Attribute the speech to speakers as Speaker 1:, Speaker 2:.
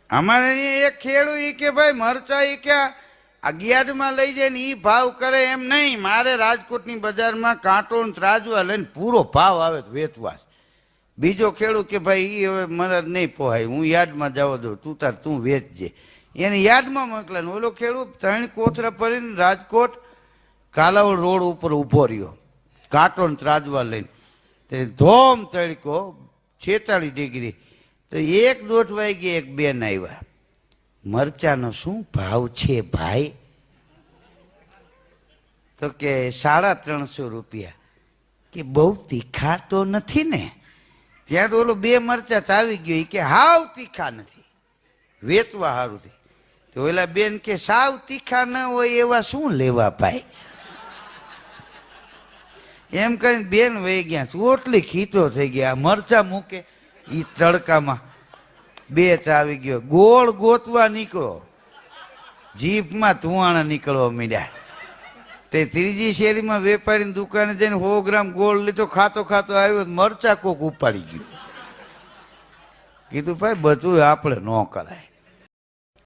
Speaker 1: અમારે અહીંયા એક ખેડૂત ઈ કે ભાઈ મરચા ઈ કે અગિયારમાં લઈ જાય ને ઈ ભાવ કરે એમ નહીં, મારે રાજકોટની બજારમાં કાંટો ને ત્રાજવા લઈને પૂરો ભાવ આવે તો વેચવા. બીજો ખેડૂત કે ભાઈ ઈ હવે મને નહીં પોહાય, હું યાર્ડમાં જવા દઉં, તું વેચજે. એને યાર્ડમાં મોકલે. ઓલો ખેડૂત 3 કોથરા ભરીને રાજકોટ કાલાવડ રોડ ઉપર ઊભો રહ્યો કાંટો ને ત્રાજવા લઈને. તે ધોમ તડકો 46 ડિગ્રી. તો 1-1:30 વાગે એક બેન આવ્યા, મરચાનો શું ભાવ છે ભાઈ? તો કે 350 રૂપિયા. કે બહુ તીખા તો નથી ને? ત્યાં તો ઓલો 2 મરચા ચાવી ગયો. એ કે હાવ તીખા નથી, વેચવા સારું થી. તો ઓલા બેન કે સાવ તીખા ન હોય એવા શું લેવા ભાઈ? એમ કરીને બેન વહી ગયા. ચોટલી ખીચો થઈ ગયા. મરચા મૂકે ઈ તડકામાં 2 ચાવી ગયો. ગોળ ગોતવા નીકળો, જીભમાં ધુવાણા નીકળવા માંડ્યા. તે ત્રીજી શેરીમાં વેપારીની દુકાને જઈને 100 ગ્રામ ગોળ લીધો. ખાતો આવ્યો, મરચા કોક ઉપાડી ગયું. કીધું ભાઈ બધું આપણે ન કરાય.